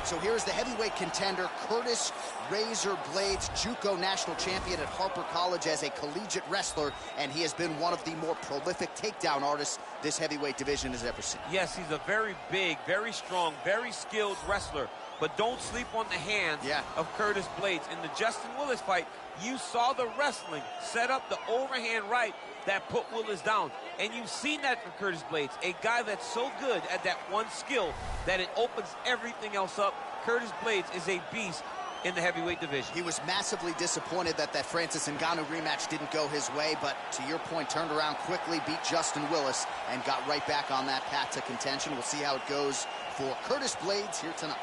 right, so here's the heavyweight contender, Curtis Razor Blaydes, JUCO national champion at Harper College as a collegiate wrestler, and he has been one of the more prolific takedown artists this heavyweight division has ever seen. Yes, he's a very big, very strong, very skilled wrestler, but don't sleep on the hands of Curtis Blaydes. In the Justin Willis fight, you saw the wrestling set up the overhand right that put Willis down. And you've seen that from Curtis Blaydes, a guy that's so good at that one skill that it opens everything else up. Curtis Blaydes is a beast in the heavyweight division. He was massively disappointed that Francis Ngannou rematch didn't go his way, but to your point, turned around quickly, beat Justin Willis, and got right back on that path to contention. We'll see how it goes for Curtis Blaydes here tonight.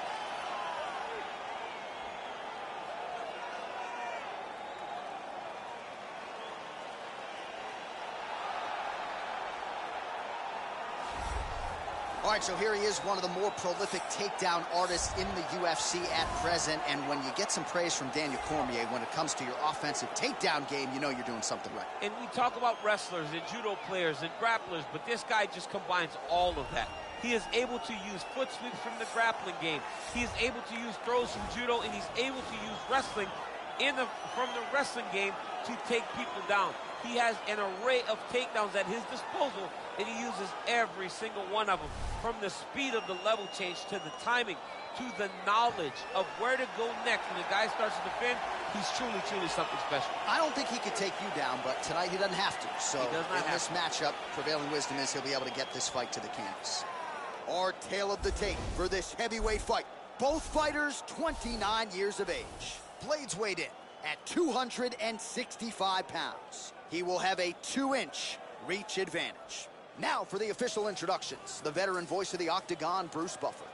All right, so here he is, one of the more prolific takedown artists in the UFC at present. And when you get some praise from Daniel Cormier when it comes to your offensive takedown game, you know you're doing something right. And we talk about wrestlers and judo players and grapplers, but this guy just combines all of that. He is able to use foot sweeps from the grappling game. He is able to use throws from judo, and he's able to use wrestling from the wrestling game to take people down. He has an array of takedowns at his disposal, and he uses every single one of them, from the speed of the level change to the timing to the knowledge of where to go next. When the guy starts to defend, he's truly, truly something special. I don't think he could take you down, but tonight he doesn't have to. So in this matchup, prevailing wisdom is he'll be able to get this fight to the canvas. Our tale of the tape for this heavyweight fight. Both fighters 29 years of age. Blaydes weighed in at 265 pounds. He will have a 2-inch reach advantage. Now for the official introductions, the veteran voice of the Octagon, Bruce Buffer.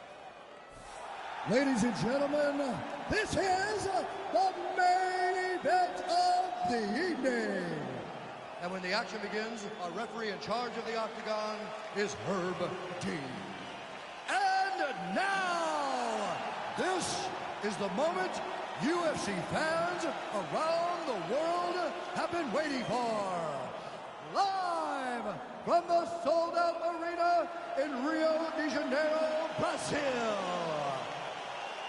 Ladies and gentlemen, this is the main event of the evening. And when the action begins, our referee in charge of the Octagon is Herb Dean. And now, this is the moment UFC fans around the world have been waiting for. Live from the sold-out arena in Rio de Janeiro, Brazil.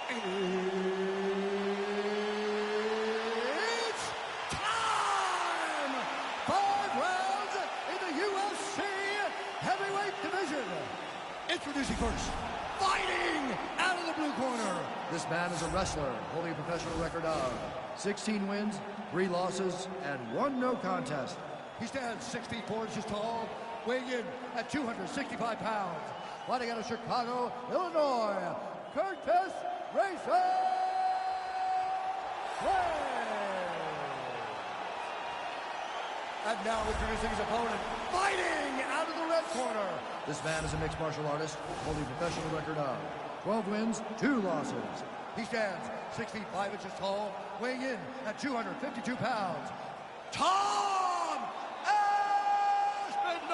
It's time! 5 rounds in the UFC heavyweight division. Introducing first, fighting out of the blue corner. This man is a wrestler, holding a professional record of 16 wins, 3 losses, and 1 no contest. He stands 6 feet 4 inches tall, weighing in at 265 pounds. Fighting out of Chicago, Illinois, Curtis Razor Blaydes. And now introducing his opponent, fighting out of the red corner. This man is a mixed martial artist, holding a professional record of 12 wins, 2 losses. He stands 6 feet 5 inches tall, weighing in at 252 pounds. Tom Aspinall!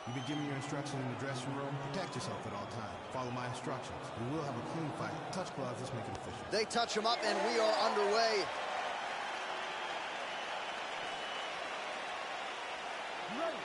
You've been given your instructions in the dressing room. Protect yourself at all times. Follow my instructions. We will have a clean fight. Touch gloves, let's make it official. They touch him up, and we are underway. Ready.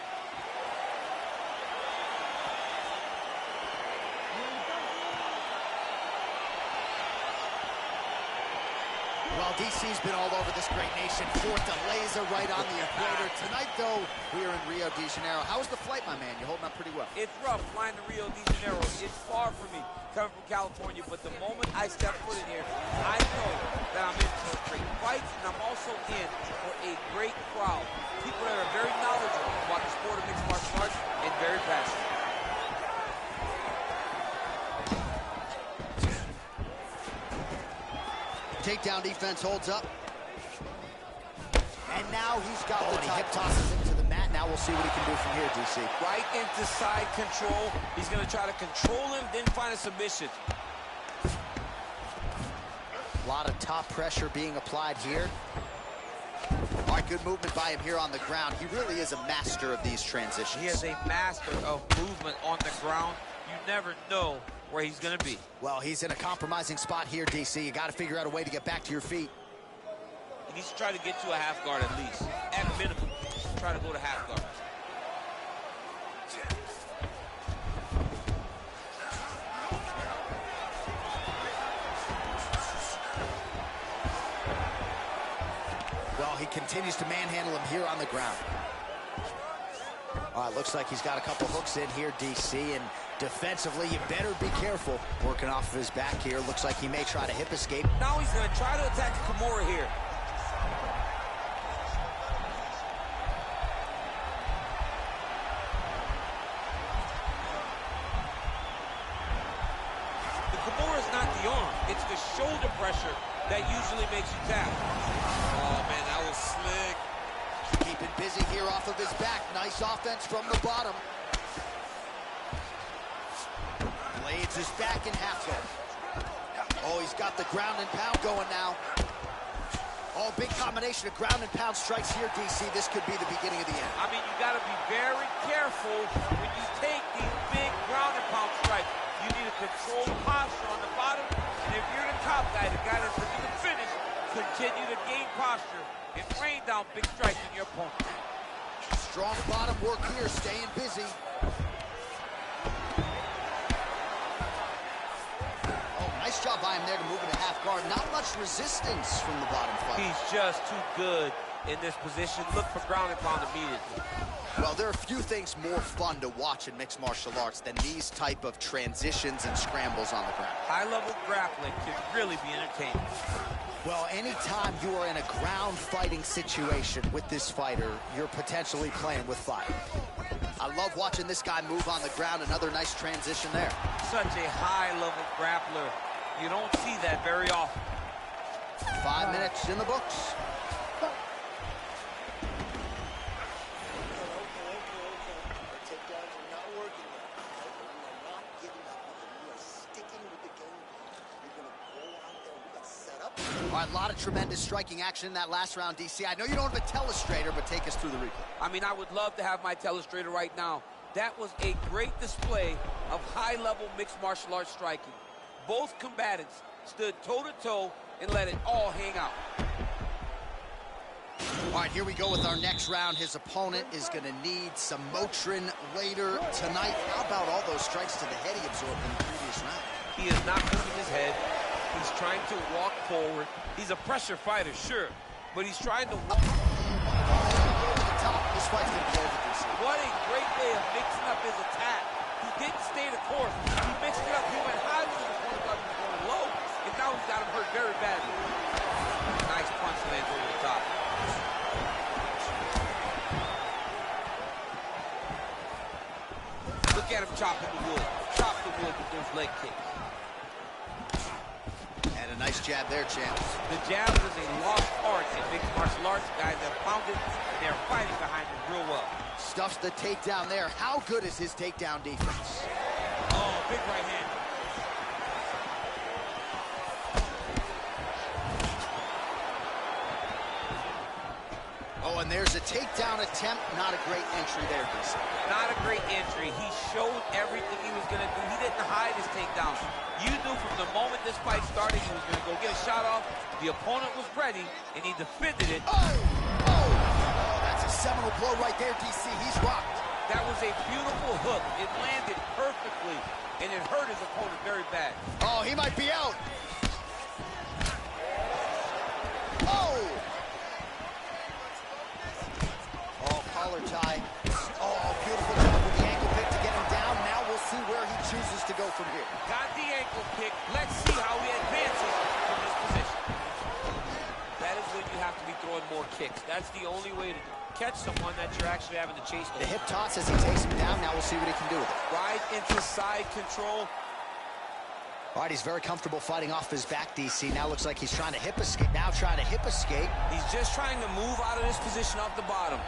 Well, DC's been all over this great nation. 4th to laser right on the equator. Tonight, though, we are in Rio de Janeiro. How was the flight, my man? You're holding up pretty well. It's rough flying to Rio de Janeiro. It's far from me, coming from California, but the moment I step foot in here, I know that I'm in for great fights, and I'm also in for a great crowd. People that are very knowledgeable about the sport of mixed martial arts and very passionate. Takedown defense holds up. And now he's got the hip tosses into the mat. Now we'll see what he can do from here, DC. Right into side control. He's going to try to control him, then find a submission. A lot of top pressure being applied here. All right, good movement by him here on the ground. He really is a master of these transitions. He is a master of movement on the ground. You never know where he's going to be. Well, he's in a compromising spot here, DC. You got to figure out a way to get back to your feet. He needs to try to get to a half guard at least. At minimum, try to go to half guard. Well, he continues to manhandle him here on the ground. All right, looks like he's got a couple hooks in here, DC, and defensively, you better be careful. Working off of his back here. Looks like he may try to hip escape. Now he's going to try to attack Kimura here. The Kimura is not the arm. It's the shoulder pressure that usually makes you tap. Oh, man, that was slick. Keeping busy here off of his back. Nice offense from the bottom. Blaydes is back in half guard. Oh, he's got the ground and pound going now. Oh, big combination of ground and pound strikes here, DC. This could be the beginning of the end. I mean, you got to be very careful when you take these big ground and pound strikes. You need to control the posture on the bottom. And if you're the top guy, the guy that's looking to finish, continue to gain posture and rain down big strikes on your opponent. Strong bottom work here, staying busy. Oh, nice job by him there to move into half guard. Not much resistance from the bottom fight. He's just too good in this position. Look for ground and pound immediately. Well, there are few things more fun to watch in mixed martial arts than these type of transitions and scrambles on the ground. High-level grappling can really be entertaining. Well, anytime you are in a ground fighting situation with this fighter, you're potentially playing with fire. I love watching this guy move on the ground. Another nice transition there. Such a high-level grappler. You don't see that very often. 5 minutes in the books. All right, a lot of tremendous striking action in that last round, DC. I know you don't have a telestrator, but take us through the replay. I mean, I would love to have my telestrator right now. That was a great display of high-level mixed martial arts striking. Both combatants stood toe-to-toe and let it all hang out. All right, here we go with our next round. His opponent is going to need some Motrin later tonight. How about all those strikes to the head he absorbed in the previous round? He is not moving his head. He's trying to walk forward. He's a pressure fighter, sure, but he's trying to walk. Over the top. This fight's going to be over, DC. What a great way of mixing up his attack. He didn't stay the course. He mixed it up. He went high with his opponent, thought he was going low, and now he's got him hurt very badly. Nice punch lands over the top. Look at him chopping the wood. Chop the wood with those leg kicks. And a nice jab there, champs. The jab is a lost art in mixed martial arts. Guys have found it, and they're fighting behind it real well. Stuffs the takedown there. How good is his takedown defense? Oh, big right hand. Oh, and there's a takedown attempt. Not a great entry there, DC. Not a great entry. He showed everything he was going to do. He didn't hide his takedown. You knew from the moment this fight started he was going to go get a shot off. The opponent was ready, and he defended it. Oh, that's a seminal blow right there, DC. He's rocked. That was a beautiful hook. It landed perfectly, and it hurt his opponent very bad. Oh, he might be out. Oh! Oh, collar tie. Oh, beautiful job with the ankle pick to get him down. Now we'll see where he chooses to go from here. Got the ankle kick. Let's see how he advances from this position. That is when you have to be throwing more kicks. That's the only way to catch someone that you're actually having to chase. The hip toss as he takes him down. Now we'll see what he can do with it. Right into side control. All right, he's very comfortable fighting off his back, DC. Now looks like he's trying to hip escape. Now trying to hip escape. He's just trying to move out of this position off the bottom.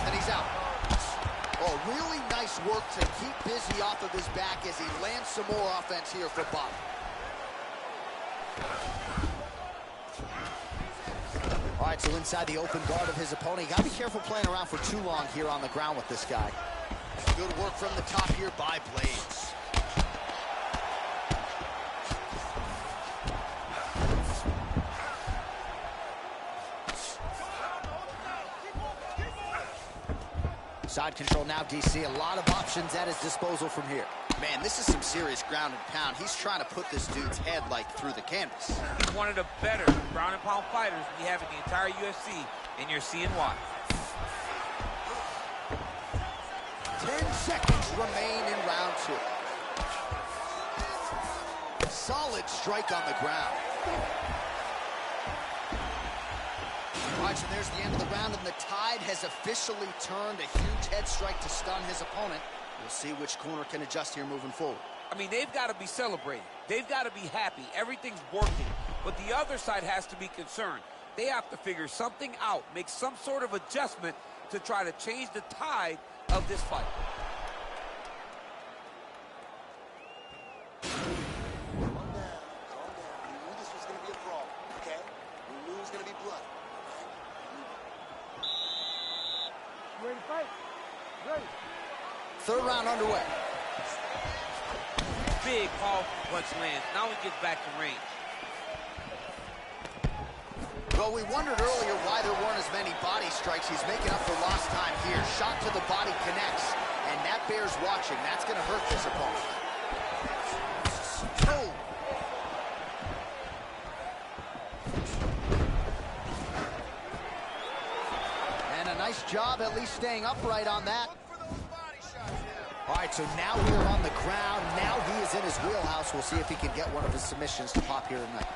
And he's out. Oh, really nice work to keep busy off of his back as he lands some more offense here from bottom. All right, so inside the open guard of his opponent. You got to be careful playing around for too long here on the ground with this guy. Good work from the top here by Blaydes. Side control now, DC. A lot of options at his disposal from here. Man, this is some serious ground and pound. He's trying to put this dude's head, like, through the canvas. He's one of the better ground and pound fighters we have in the entire UFC, and you're seeing why. 10 seconds remain in round 2. Solid strike on the ground. All right, so there's the end of the round, and the tide has officially turned. A huge head strike to stun his opponent. We'll see which corner can adjust here moving forward. I mean, they've got to be celebrating. They've got to be happy. Everything's working. But the other side has to be concerned. They have to figure something out, make some sort of adjustment to try to change the tide of this fight. Calm down, calm down. We knew this was going to be a brawl, okay? We knew it was going to be blood. You ready to fight? Ready. Third round underway. Big, powerful punch lands. Now he gets back to range. Well, we wondered earlier why there weren't as many body strikes. He's making up for lost time here. Shot to the body connects, and that bears watching. That's going to hurt this opponent. Oh! And a nice job at least staying upright on that. All right, so now we're on the ground. Now he is in his wheelhouse. We'll see if he can get one of his submissions to pop here tonight.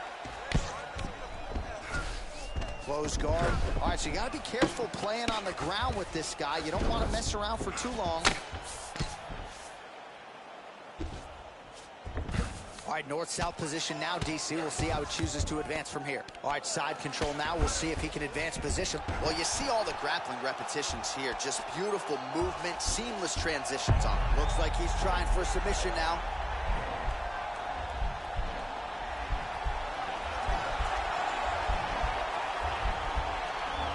Close guard. All right, so you got to be careful playing on the ground with this guy. You don't want to mess around for too long. All right, north-south position now, DC. We'll see how he chooses to advance from here. All right, side control now. We'll see if he can advance position. Well, you see all the grappling repetitions here. Just beautiful movement, seamless transitions on him. Looks like he's trying for submission now.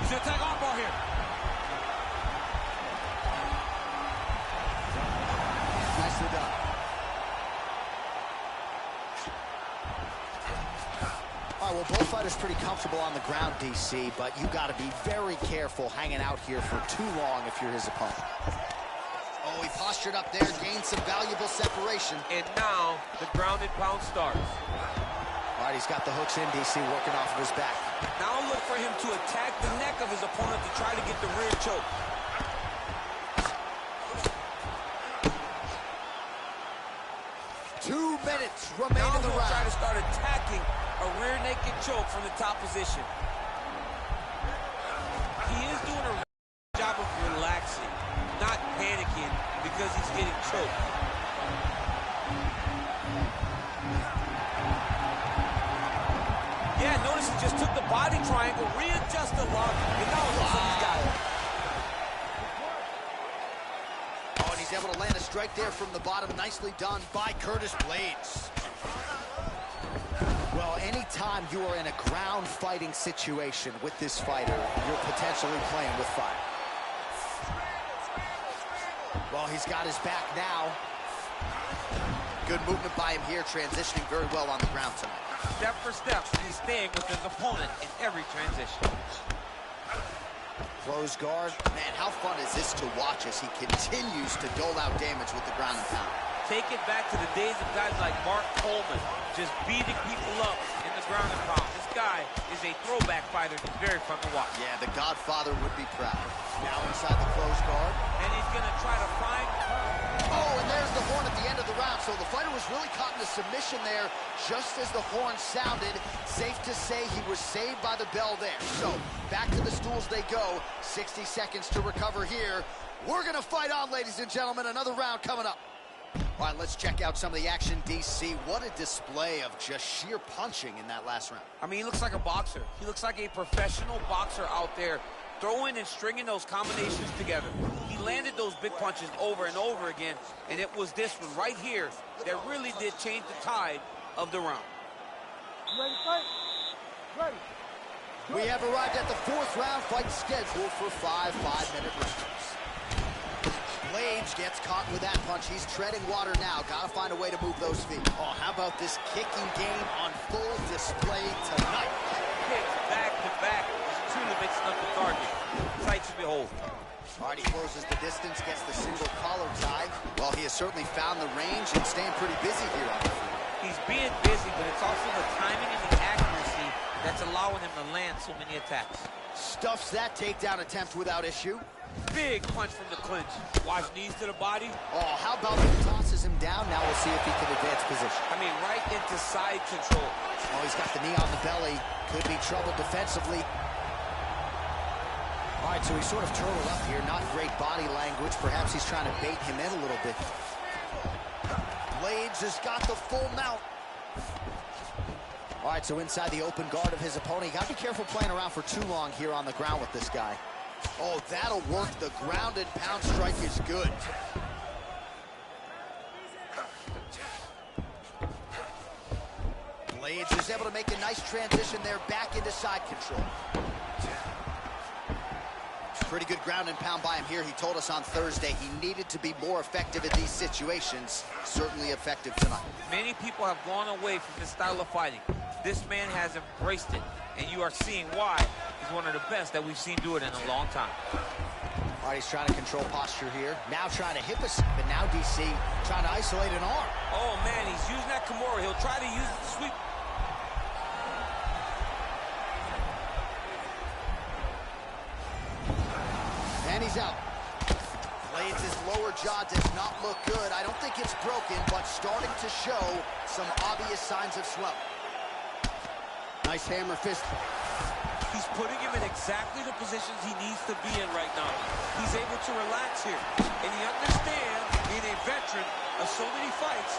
He's going to attack armbar here. Nicely done. All right, well, both fighters pretty comfortable on the ground, DC, but you got to be very careful hanging out here for too long if you're his opponent. Oh, he postured up there, gained some valuable separation. And now the ground and pound starts. All right, he's got the hooks in, DC, working off of his back. Now look for him to attack the neck of his opponent to try to get the rear choke. 2 minutes remain in the round. Try to start attacking a rear naked choke from the top position. He is doing a job of relaxing, not panicking because he's getting choked. Yeah, notice he just took the body triangle, readjusted the lock, and now it looks like he's got it. Oh, and he's able to land a strike there from the bottom. Nicely done by Curtis Blaydes. Well, anytime you are in a ground fighting situation with this fighter, you're potentially playing with fire. Well, he's got his back now. Good movement by him here, transitioning very well on the ground tonight. Step for step, he's staying with his opponent in every transition. Close guard. Man, how fun is this to watch as he continues to dole out damage with the ground and pound? Take it back to the days of guys like Mark Coleman, just beating people up in the ground and pound. This guy is a throwback fighter. He's very fun to watch. Yeah, the Godfather would be proud. Now inside the close guard. And he's going to try to find... Oh, and there's the horn at the end of the round. So the fighter was really caught in a submission there just as the horn sounded. Safe to say he was saved by the bell there. So back to the stools they go. 60 seconds to recover here. We're going to fight on, ladies and gentlemen. Another round coming up. All right, let's check out some of the action, DC. What a display of just sheer punching in that last round. I mean, he looks like a boxer. He looks like a professional boxer out there, throwing and stringing those combinations together. He landed those big punches over and over again, and it was this one right here that really did change the tide of the round. You ready to fight? Ready. We have arrived at the 4th round, fight scheduled for 5 5-minute rounds. Blaydes gets caught with that punch. He's treading water now. Gotta find a way to move those feet. Oh, how about this kicking game on full display tonight? Kicks back to back. He's truly mixing up the target. Sight to behold. All right, he closes the distance, gets the single collar tie. Well, he has certainly found the range and staying pretty busy here on the field. He's being busy, but it's also the timing and the accuracy that's allowing him to land so many attacks. Stuffs that takedown attempt without issue. Big punch from the clinch. Watch knees to the body. Oh, how about he tosses him down? Now we'll see if he can advance position. I mean, right into side control. Oh, he's got the knee on the belly. Could be trouble defensively. All right, so he's sort of turtled up here. Not great body language. Perhaps he's trying to bait him in a little bit. Blaydes has got the full mount. All right, so inside the open guard of his opponent. You got to be careful playing around for too long here on the ground with this guy. Oh, that'll work. The ground and pound strike is good. Blaydes is able to make a nice transition there back into side control. Pretty good ground and pound by him here. He told us on Thursday he needed to be more effective in these situations. Certainly effective tonight. Many people have gone away from this style of fighting. This man has embraced it, and you are seeing why he's one of the best that we've seen do it in a long time. All right, he's trying to control posture here. Now trying to hip us, but now DC trying to isolate an arm. Oh, man, he's using that Kimura. He'll try to use the sweep. And he's out. Blaydes' lower jaw does not look good. I don't think it's broken, but starting to show some obvious signs of swelling. Nice hammer fist. He's putting him in exactly the positions he needs to be in right now. He's able to relax here. And he understands, being a veteran of so many fights,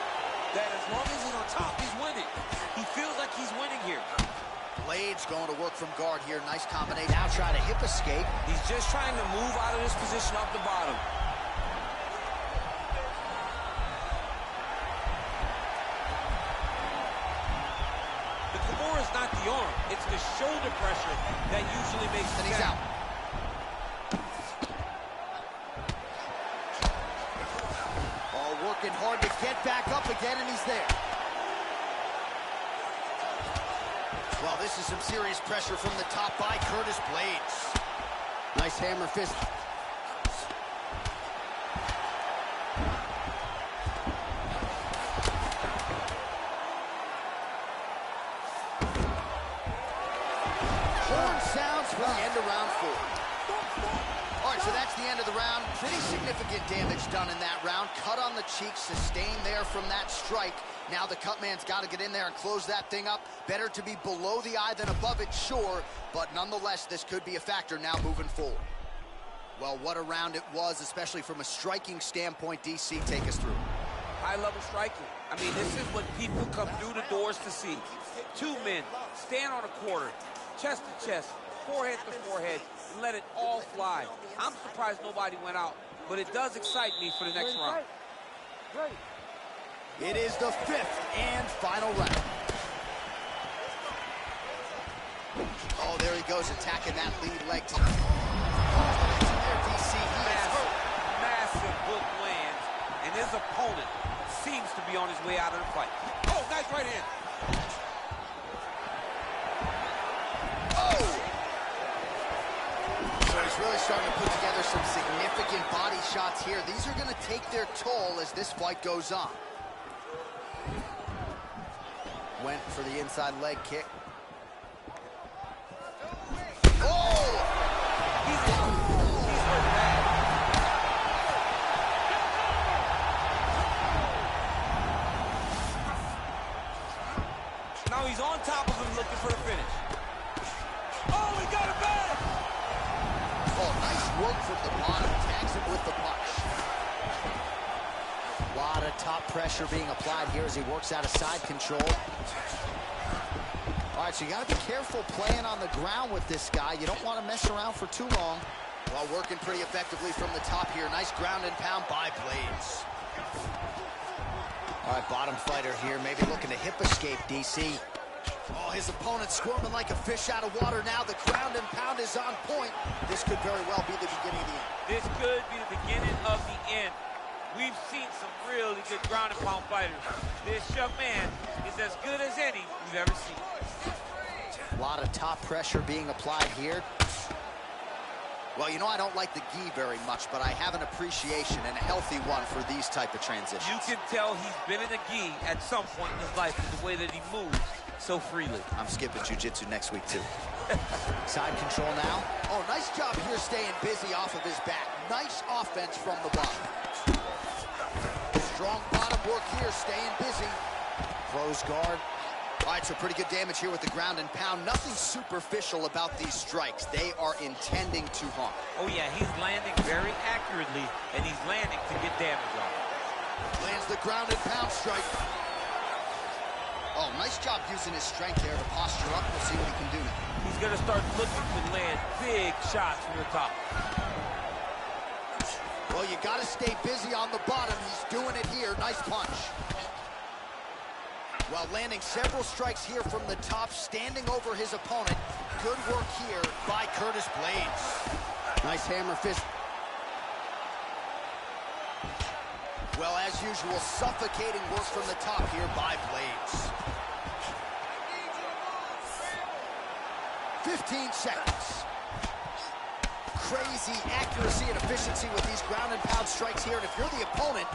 that as long as he's on top, he's winning. He feels like he's winning here. Blaydes going to work from guard here. Nice combination. Now trying to hip escape. He's just trying to move out of this position off the bottom. The Kimura is not the arm. It's the shoulder pressure that usually makes the he's out. Oh, working hard to get back up again, and he's there. Well, this is some serious pressure from the top by Curtis Blaydes. Nice hammer fist. Horn sounds for the end of round 4. All right, so that's the end of the round. Pretty significant damage done in that round. Cut on the cheek, sustained there from that strike. Now the cut man's got to get in there and close that thing up. Better to be below the eye than above it, sure. But nonetheless, this could be a factor now moving forward. Well, what a round it was, especially from a striking standpoint. DC, take us through. High-level striking. I mean, this is what people come through the doors to see. Two men stand on a quarter, chest to chest, forehead to forehead, and let it all fly. I'm surprised nobody went out, but it does excite me for the next round. It is the 5th and final round. Oh, there he goes, attacking that lead leg. Massive hook lands, and his opponent seems to be on his way out of the fight. Oh, nice right hand. Oh! So he's really starting to put together some significant body shots here. These are going to take their toll as this fight goes on. Went for the inside leg kick. Oh! He's hurt bad. Now he's on top of him looking for the finish. Oh, he got it back! Oh, nice work from the bottom. Tags him with the punch. A lot of top pressure being applied here as he works out of side control. All right, so you got to be careful playing on the ground with this guy. You don't want to mess around for too long. Well, working pretty effectively from the top here. Nice ground and pound by Blaydes. All right, bottom fighter here, maybe looking to hip escape, DC. Oh, his opponent squirming like a fish out of water now. The ground and pound is on point. This could very well be the beginning of the end. This could be the beginning of the end. We've seen some really good ground and pound fighters. This young man is as good as any we've ever seen. A lot of top pressure being applied here. Well, you know, I don't like the gi very much, but I have an appreciation and a healthy one for these type of transitions. You can tell he's been in the gi at some point in his life with the way that he moves so freely. I'm skipping jiu-jitsu next week, too. Side control now. Oh, nice job here staying busy off of his back. Nice offense from the bottom. Strong bottom work here, staying busy. Close guard. All right, so pretty good damage here with the ground and pound. Nothing superficial about these strikes. They are intending to harm. Oh, yeah, he's landing very accurately, and he's landing to get damage on. Lands the ground and pound strike. Oh, nice job using his strength there to posture up. We'll see what he can do now. He's going to start looking to land big shots from the top. Well, you got to stay busy on the bottom. He's doing it here. Nice punch. While landing several strikes here from the top, standing over his opponent. Good work here by Curtis Blaydes. Nice hammer fist. Well, as usual, suffocating work from the top here by Blaydes. 15 seconds. Crazy accuracy and efficiency with these ground and pound strikes here. And if you're the opponent,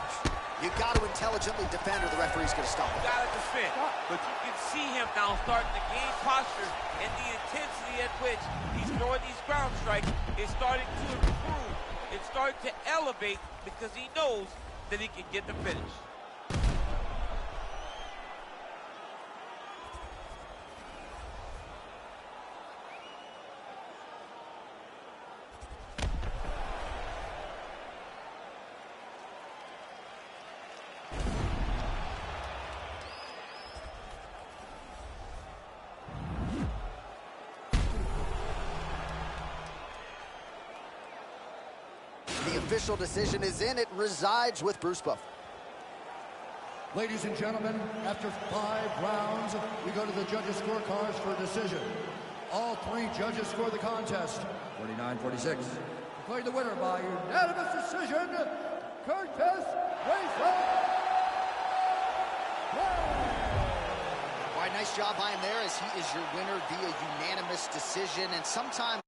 you got to intelligently defend or the referee's going to stop it. You got to defend. But you can see him now starting to gain posture, and the intensity at which he's throwing these ground strikes is starting to improve. It's starting to elevate because he knows that he can get the finish. The official decision is in. It resides with Bruce Buffer. Ladies and gentlemen, after 5 rounds, we go to the judges' scorecards for a decision. All 3 judges score the contest. 49-46. Declared the winner by unanimous decision, Curtis Razor. All right, nice job by him there as he is your winner via unanimous decision. And sometimes